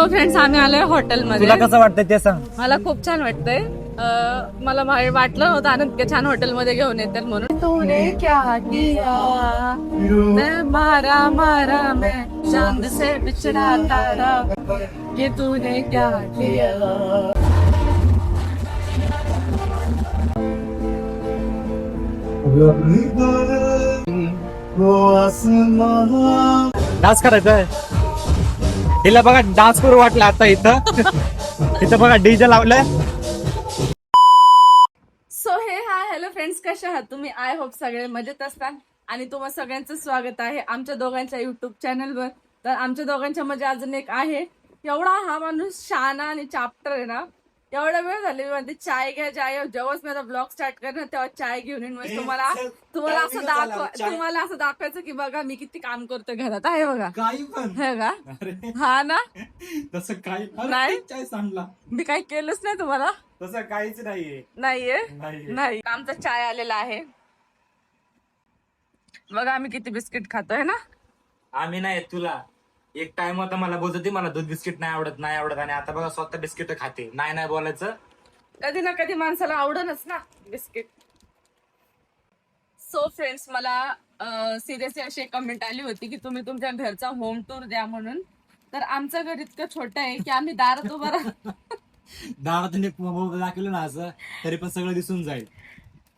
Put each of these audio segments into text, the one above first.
So friends आम्ही आलोय हॉटेलमध्ये. तुला कसं वाटतंय ते सांग. मला खूप छान वाटतंय. मला वाटलं नव्हतं आनंद के छान हॉटेलमध्ये घेऊन येतात म्हणून. तूने क्या किया मैं मारा मारा मैं चांद से बिछड़ा तारा ये तूने क्या किया. डान्स करायचा आहे. हिला बघा डान्स करू वाटलं आता इथं. इथं बघा डीजे लावलंय. सो हाय हॅलो फ्रेंड्स, कशा आहात तुम्ही? आय होप सगळे मजेत असतात आणि तुम्हा सगळ्यांचं स्वागत आहे आमच्या दोघांच्या युट्यूब चॅनलवर. तर आमच्या दोघांच्या मध्ये अजून एक आहे. एवढा हा माणूस शहाणा आणि चाप्टर आहे ना. एवढा वेळ झाले मी म्हणते चाय घ्या चाय. जेव्हाच मी आता ब्लॉग स्टार्ट करणार तेव्हा चाय घेऊन येईन. तुम्हाला असं दाखवायचं की बघा मी किती काम करतो घरात. आहे बघा काही पण हे का हा ना. तसं काही नाही. चाय सांडला. मी काही केलंच नाही तुम्हाला. तसं काहीच नाहीये. नाही आमचा चाय आलेला आहे बघा. आम्ही किती बिस्किट खातोय ना. आम्ही नाही तुला एक टाइम होता मला बोलत होती मला दूध बिस्किट नाही आवडत आणि आता बघा स्वतः बिस्किट खाते. नाही बोलायचं. कधी ना कधी माणसाला आवडणच ना बिस्किट. सो फ्रेंड्स मला सिरियसली अशी एक कमेंट आली होती की तुम्ही तुमच्या घरचा होम टूर द्या म्हणून. तर आमचं घर इतकं छोटं आहे की आम्ही दारात उभं दारातून दाखवलं ना असं तरी पण सगळं दिसून जाईल.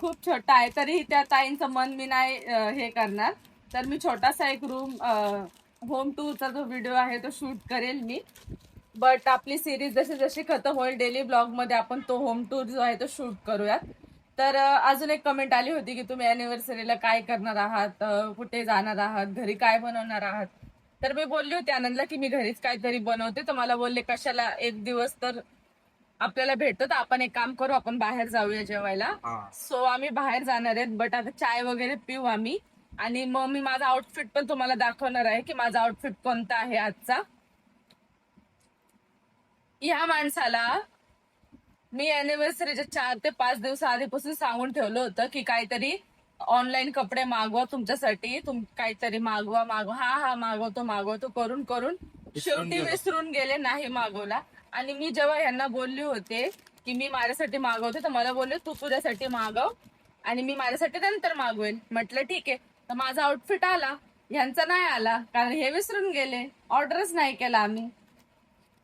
खूप छोटा आहे तरीही त्या ताईंचं मन मी नाही हे करणार. तर मी छोटासा एक रूम होम टूरचा जो व्हिडिओ आहे तो शूट करेल मी. बट आपली सिरीज जशी जशी खतम होईल डेली ब्लॉग मध्ये आपण तो होम टूर जो आहे तो शूट करूयात. तर अजून एक कमेंट आली होती की तुम्ही अॅनिव्हर्सरीला काय करणार आहात, कुठे जाणार आहात, घरी काय बनवणार आहात. तर मी बोलली होती आनंदला की मी घरीच काहीतरी बनवते. तर मला बोलले कशाला एक दिवस तर आपल्याला भेटतो तर आपण एक काम करू आपण बाहेर जाऊया जेवायला. सो आम्ही बाहेर जाणार आहेत. बट आता चाय वगैरे पिऊ आम्ही आणि मग मी माझा आउटफिट पण तुम्हाला दाखवणार आहे की माझा आउटफिट कोणता आहे आजचा. या माणसाला मी अॅनिव्हर्सरीच्या 4 ते 5 दिवस आधीपासून सांगून ठेवलं होतं की काहीतरी ऑनलाईन कपडे मागवा तुमच्यासाठी, काहीतरी मागवा हा मागवतो करून शेवटी विसरून गेले, नाही मागवला. आणि मी जेव्हा यांना बोलले होते की मी माझ्यासाठी मागवते तर मला बोलले तू तुझ्यासाठी मागव आणि मी माझ्यासाठी नंतर मागवेन. म्हटलं ठीक आहे. तर माझा आउटफिट आला, ह्यांचा नाही आला कारण हे विसरून गेले, ऑर्डरच नाही केला आम्ही.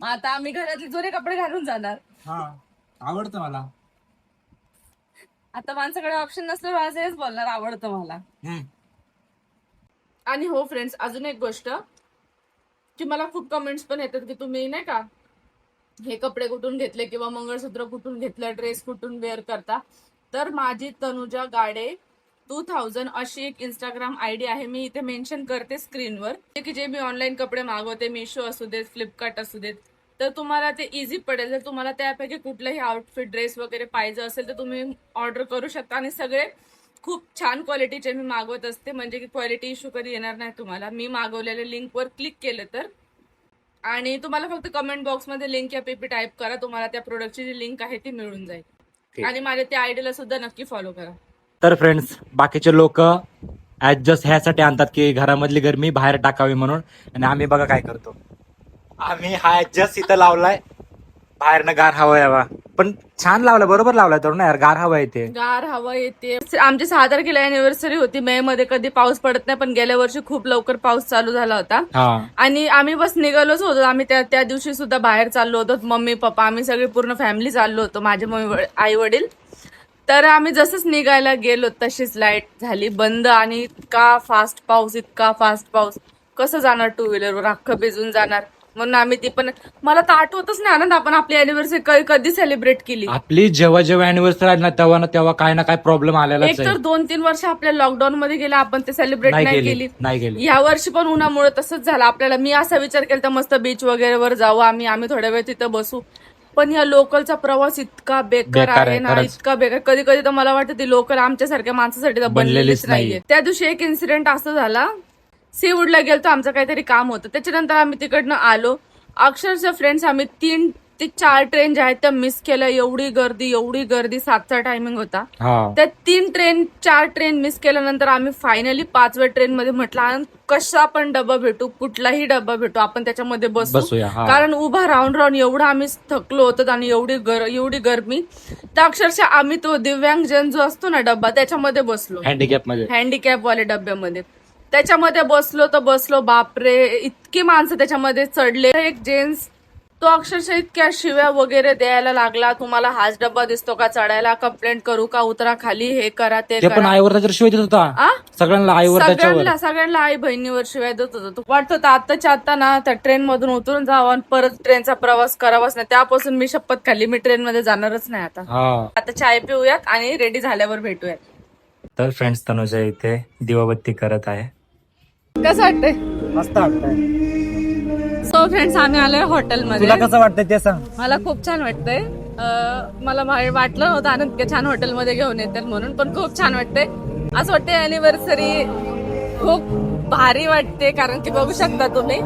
आता आम्ही घरातले जुने कपडे घालून जाणार. आवडतं मला. आता माणसाकडे ऑप्शन नसलं माझं हेच बोलणार आवडतं मला. आणि हो फ्रेंड्स अजून एक गोष्ट की मला खूप कमेंट्स पण येतात की तुम्ही नाही का हे कपडे कुठून घेतले किंवा मंगळसूत्र कुठून घेतलं, ड्रेस कुठून वेअर करता. तर माझी तनुजा गाडे 2000 अशी एक इंस्टाग्राम आयडी आहे. मी इथे मेन्शन करते स्क्रीनवर की जे मी ऑनलाईन कपडे मागवते, मिशो असू देत, फ्लिपकार्ट असू देत, तर तुम्हाला ते इझी पडेल. जर तुम्हाला त्यापैकी कुठलंही आउटफिट ड्रेस वगैरे पाहिजे असेल तर तुम्ही ऑर्डर करू शकता. आणि सगळे खूप छान क्वालिटीचे मी मागवत असते म्हणजे की क्वालिटी इश्यू कधी येणार नाही तुम्हाला. मी मागवलेल्या लिंकवर क्लिक केलं तर आणि तुम्हाला फक्त कमेंट बॉक्समध्ये लिंक या पीपी टाईप करा, तुम्हाला त्या प्रोडक्टची जी लिंक आहे ती मिळून जाईल. आणि माझ्या त्या आयडीला सुद्धा नक्की फॉलो करा. तर फ्रेंड्स बाकीचे लोक ऍडजस्ट ह्यासाठी आणतात की घरामधली गरमी बाहेर टाकावी म्हणून. आणि आम्ही बघा काय करतो. आम्ही हा ऍडजस्ट इथं लावलाय बाहेरनं गार हवा यावा. पण छान लावलाय, बरोबर लावलाय तर ना यार. गार हवा येते, गार हवा येते. आमची 6 तारखेला अॅनिव्हर्सरी होती. मे मध्ये कधी पाऊस पडत नाही पण गेल्या वर्षी खूप लवकर पाऊस चालू झाला होता. आणि आम्ही बस निघालोच होतो. आम्ही त्या दिवशी सुद्धा बाहेर चाललो होतो. मम्मी पप्पा आम्ही सगळी पूर्ण फॅमिली चाललो होतो, माझे मम्मी आई वडील. तर आम्ही जसंच निघायला गेलो तशीच लाईट झाली बंद. आणि इतका फास्ट पाऊस कसं जाणार टू व्हीलरवर, अख्खं भिजून जाणार. म्हणून आम्ही ती पण मला तर आठवतच नाही आनंद आपण आपली अॅनिव्हर्सरी कधी सेलिब्रेट केली. आपली जेव्हा अॅनिव्हर्सरी आली ना तेव्हा काय ना काय प्रॉब्लेम आलेला. एक तर 2-3 वर्ष आपल्या लॉकडाऊन मध्ये गेला, आपण ते सेलिब्रेट नाही केली. या वर्षी पण उन्हामुळे तसंच झालं आपल्याला. मी असा विचार केला तर मस्त बीच वगैरे वर जाऊ आम्ही थोड्या वेळ तिथं बसू. पण या लोकलचा प्रवास इतका बेकार आहे ना, इतका बेकार. कधी कधी तर मला वाटतं ती लोकल आमच्यासारख्या माणसासाठी तर बनलेलीच नाहीये. त्या दिवशी एक इन्सिडेंट असं झाला, सीवूडला गेलतो, आमचं काहीतरी काम होतं. त्याच्यानंतर आम्ही तिकडनं आलो. अक्षरशः फ्रेंड्स आम्ही ते 4 ट्रेन ज्या आहेत त्या मिस केल्या. एवढी गर्दी 7चा टायमिंग होता. हा त्या 4 ट्रेन मिस केल्यानंतर आम्ही फायनली 5व्या ट्रेन मध्ये म्हटलं "आनंद, कसा पण डबा भेटू, कुठलाही डबा भेटू, आपण त्याच्यामध्ये बसूया, हा. कारण उभा राहून एवढं आम्ही थकलो होतो आणि एवढी गरमी, तर अक्षरशः आम्ही तो दिव्यांगजन जो असतो ना डब्बा त्याच्यामध्ये बसलो, हँडिकॅप वाले डब्यामध्ये. त्याच्यामध्ये बसलो बापरे, इतकी माणसं त्याच्यामध्ये चढले. एक जेंट्स तो अक्षरशः इतक्या शिव्या वगैरे द्यायला लागला, तुम्हाला हाच डब्बा दिसतो का चढायला, कंप्लेंट करू का, उतरा खाली, हे करा ते पण करा. आईवर शिवाय देत होता सगळ्यांना आई बहिणीवर शिवाय देत होता. वाटत होतं आत्ताच्या आता ना त्या ट्रेन मधून उतरून जावं आणि परत ट्रेनचा प्रवास करावाच नाही. त्यापासून मी शपथ खाल्ली, मी ट्रेन मध्ये जाणारच नाही आता चाय पिऊयात आणि रेडी झाल्यावर भेटूयात. तर फ्रेंड्स, तनुजा इथे दिवाबत्ती करत आहे. कसं वाटतंय? मस्त वाटतंय. सो फ्रेंड्स, आम्ही आलोय हॉटेलमध्ये. तुला कसं वाटतंय ते सांग. मला खूप छान वाटतंय. मला वाटलं नव्हतं आनंद इतक्या छान हॉटेलमध्ये घेऊन येतात म्हणून, पण खूप छान वाटतंय. असं वाटतंय अॅनिव्हर्सरी खूप भारी वाटते, कारण की बघू शकता तुम्ही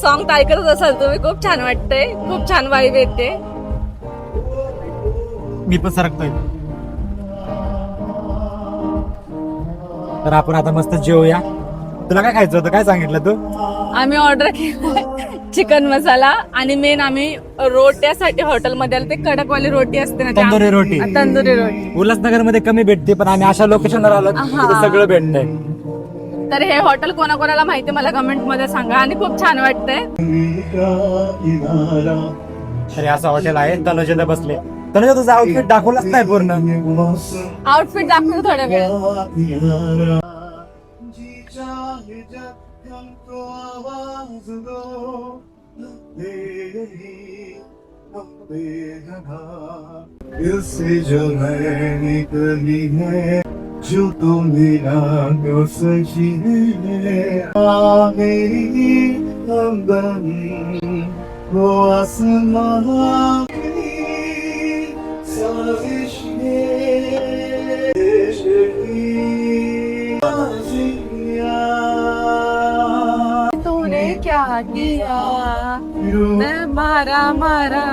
सॉन्ग ऐकतच असाल तुम्ही. खूप छान वाटतंय, खूप छान वाईब येते. मी पण सरकतोय. तर आपण आता मस्त जेवूया. तुला काय खायचं होतं, काय सांगितलं तू? आम्ही ऑर्डर केलं चिकन मसाला आणि मेन आम्ही रोट्यासाठी हॉटेलमध्ये आलो. ते कडकवाली रोटी असते ना, तंदुरी रोटी. तंदुरी रोटी उल्हासनगर मध्ये कमी भेटते, पण आम्ही अशा लोकेशनवर आलो तिथे सगळं भेटतंय. तर हे हॉटेल कोणाकोणाला माहिती मला कमेंट मध्ये सांगा. आणि खूप छान वाटतंय. अरे असं हॉटेल आहे. तनुजा बसले. तनुजा, तुझं आउटफिट दाखवलंच नाही पूर्ण. आउटफिट दाखवतो थोड्या वेळ. दिल से जो मैं निकली है, जो तो मेरा तो सजी है, मेरी हमदम वो आसमां की साजिश है, तूने क्या किया, मैं मारा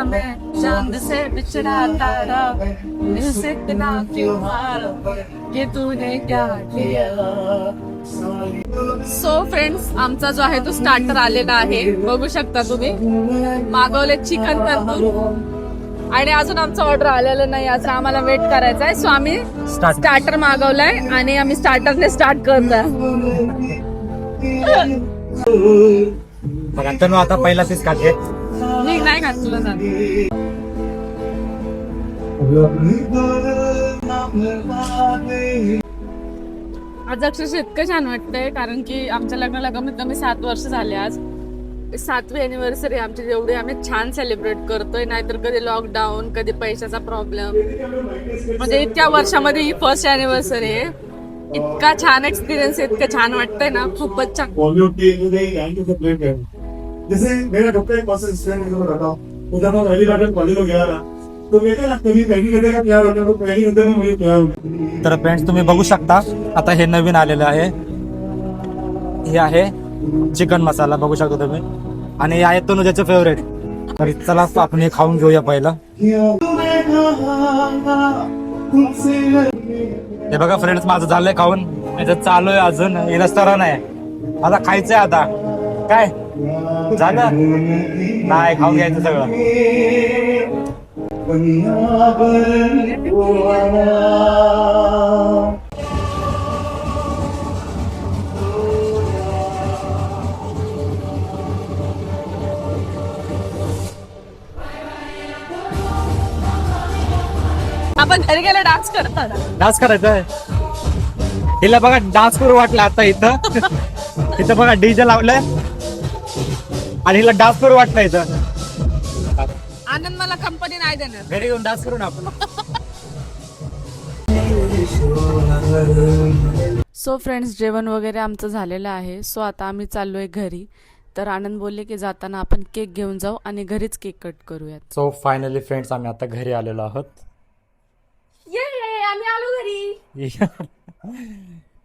मैं चांद से बिछड़ा तारा, मुझसे इतना क्यों मारा, ये तूने क्या किया. सो फ्रेंड्स, आमचा जो आहे तो स्टार्टर आलेला आहे. बघू शकता तुम्ही. मागवले चिकन तंदूर आणि अजून आमचं ऑर्डर आलेलं नाही. अजून आम्हाला वेट करायचा आहे. सो आम्ही स्टार्टर मागवलाय आणि आम्ही स्टार्टरने स्टार्ट करतोय. बघा तनु आता पहिला पीस खाते. नाही खात तुला जात. आज अक्षरशः इतकं छान वाटतंय, कारण की आमच्या लग्नाला कमीत कमी 7 वर्ष झाले. आज 7वी अॅनिव्हर्सरी आमची, जेवढी आम्ही छान सेलिब्रेट करतोय. नाहीतर कधी लॉकडाऊन, कधी पैशाचा प्रॉब्लेम, म्हणजे इतक्या वर्षामध्ये ही फर्स्ट अॅनिव्हर्सरी आहे. इतका छान एक्सपिरियन्स, इतकं छान वाटतंय ना, खूपच छान. जैसे मेरा डॉक्टर एक पास स्टूडेंट को बताता हूँ, उधर मैं पहली बार कॉलेज में गया था, तो मेरे को लगता है पहली घंटे का प्यार होता है, तो पहली घंटे में मुझे प्यार होता है. तर फ्रेंड्स, तुम्ही बघू शकता आता हे नवीन आलेलं आहे. हे आहे चिकन मसाला, बघू शकता तुम्ही. आणि हे आहे तनुजाचं फेवरेट. तर चला आपण हे खाऊन घेऊया पहिलं. हे बघा फ्रेंड्स, माझं झालंय खाऊन. याचं चालू आहे अजून. हे रेस्टॉरंट आहे. आता खायचंय. आता काय झालं नाही, खाऊन घ्यायचं सगळं. आपण घरी गेला डान्स करतात. डान्स करायचा. हिला बघा डान्स करू वाटलं आता इथं. इथं बघा डीजे लावलंय आणि हिला डान्स करू वाटलं इथं. आनंद मला कंपनी नाही देणार. घरी येऊन डान्स करू ना आपण. सो फ्रेंड्स, जेवण वगैरे आमचं झालेलं आहे. सो आता आम्ही चाललोय घरी. तर आनंद बोलले की जाताना आपण केक घेऊन जाऊ आणि घरीच केक कट करूयात. सो फायनली फ्रेंड्स, आम्ही आता घरी आलेलो आहोत. आम्ही आलो घरी.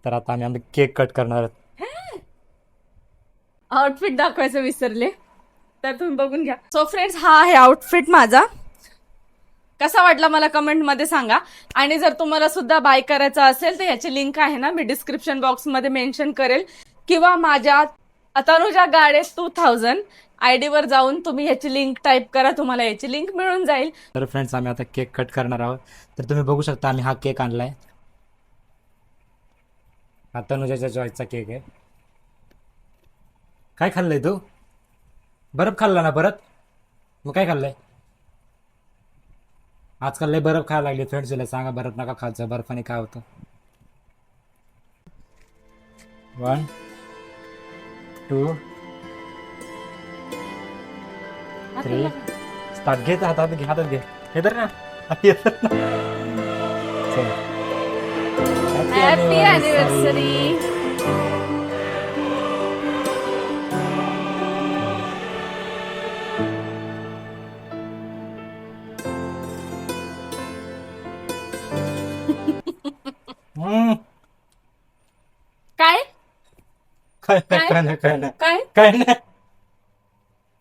तर आता आम्ही केक कट करणार आहोत. आउटफिट दाखवायचं विसरले, तर तुम्ही बघून घ्या. सो फ्रेंड्स, हा आहे आउटफिट माझा. कसा वाटला मला कमेंटमध्ये सांगा. आणि जर तुम्हाला सुद्धा बाय करायचं असेल तर याची लिंक आहे ना, मी डिस्क्रिप्शन बॉक्समध्ये मेन्शन करेल, किंवा माझ्या तनुजा गाडे 2000 ID वर जाऊन तुम्ही याची लिंक टाईप करा, तुम्हाला याची लिंक मिळून जाईल. तर फ्रेंड्स, आम्ही आता केक कट करणार आहोत. तर तुम्ही बघू शकता आम्ही हा केक आणलाय. हा तनुजाच्या चॉईसचा केक आहे. काय खाल्लंय तू? बर्फ खाल्ला ना परत? मग काय खाल्लंय? आजकाल लय बर्फ खायला लागली फ्रेंड्स. तुला सांगा, बर्फ नका खायचं, बर्फाने काय होतं. 1 2 3 स्टार्ट. घे हातात, घे हातात, घे. हे तर ना. Happy anniversary. काय काय नाही, काय नाही, काय नाही, काय काय नाही.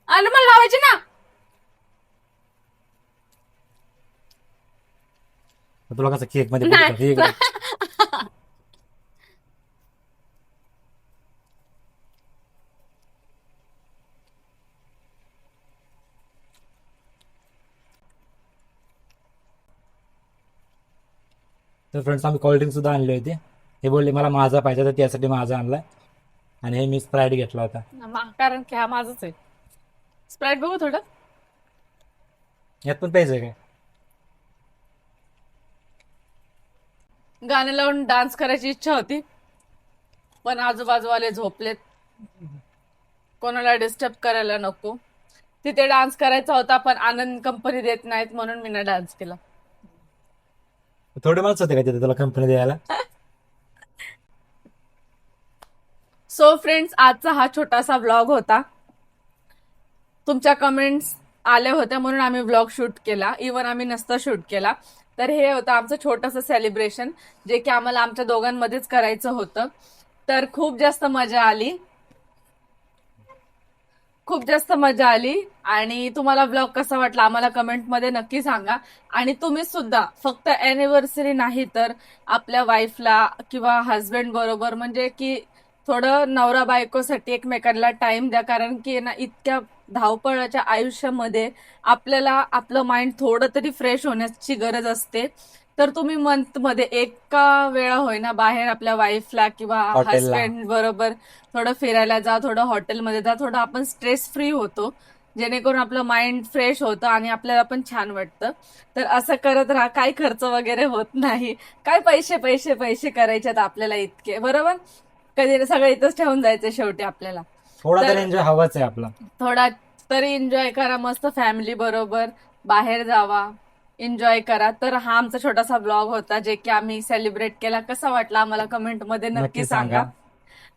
आलं मला लावायचे ना. तुला कसं केक मध्ये नाही. हे इकडे. तर फ्रेंड्स, आम्ही कोल्ड्रिंक सुद्धा आणली होती. हे बोलले मला माझा पाहिजे, तर त्यासाठी माझा आणलाय. आणि हे मी स्प्राईट घेतला होता. कारण की हा माझाच आहे. स्प्राईट बघू थोडं. यात पण पाहिजे काय? गाणं लावून डान्स करायची इच्छा होती, पण आजूबाजूवाले झोपलेत, कोणाला डिस्टर्ब करायला नको. तिथे डान्स करायचा होता, पण आनंद कंपनी देत नाहीत, म्हणून मी ना डान्स केला. थोडे माणसं होते का तिथे तुला कंपनी द्यायला? सो फ्रेंड्स, आजचा हा छोटासा व्लॉग होता. तुमच्या कमेंट्स आल्या होत्या म्हणून आम्ही व्लॉग शूट केला. इव्हन आम्ही नसता शूट केला. तर हे होतं आमचं छोटंसं सेलिब्रेशन, जे की आम्हाला आमच्या दोघांमध्येच करायचं होतं. तर खूप जास्त मजा आली, खूप जास्त मजा आली. आणि तुम्हाला ब्लॉग कसा वाटला आम्हाला कमेंटमध्ये नक्की सांगा. आणि तुम्ही सुद्धा फक्त अॅनिव्हर्सरी नाही तर आपल्या वाईफला किंवा हस्बंड बरोबर, म्हणजे की थोडं नवरा बायकोसाठी एकमेकांना टाइम द्या. कारण की ना, इतक्या धावपळाच्या आयुष्यामध्ये आपल्याला आपलं माइंड थोडं तरी फ्रेश होण्याची गरज असते. तर तुम्ही मंथ मध्ये एका वेळा होईना बाहेर आपल्या वाईफला किंवा हॉटेलला. हस्बंड बरोबर थोडं फिरायला जा, थोडं हॉटेलमध्ये जा, थोडं आपण स्ट्रेस फ्री होतो, जेणेकरून आपलं माइंड फ्रेश होतं आणि आपल्याला पण छान वाटतं. तर असं करत राहा. काही खर्च वगैरे होत नाही. काय पैसे पैसे पैसे करायच्यात आपल्याला इतके, बरोबर? कधी सगळं इथंच ठेवून जायचं शेवटी आपल्याला. थोडा तर तरी एन्जॉय हवाच आहे आपला. थोडा तरी एन्जॉय करा, मस्त फॅमिली बरोबर बाहेर जावा, एन्जॉय करा. तर हा आमचा छोटासा ब्लॉग होता, जे की आम्ही सेलिब्रेट केला. कसा वाटला आम्हाला कमेंटमध्ये नक्की सांगा.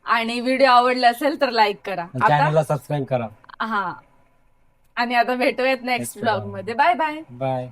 आणि व्हिडिओ आवडला असेल तर लाईक करा. आता चॅनलला सबस्क्राईब करा. हा, आणि आता भेटूयात नेक्स्ट ब्लॉग मध्ये. Bye bye. बाय.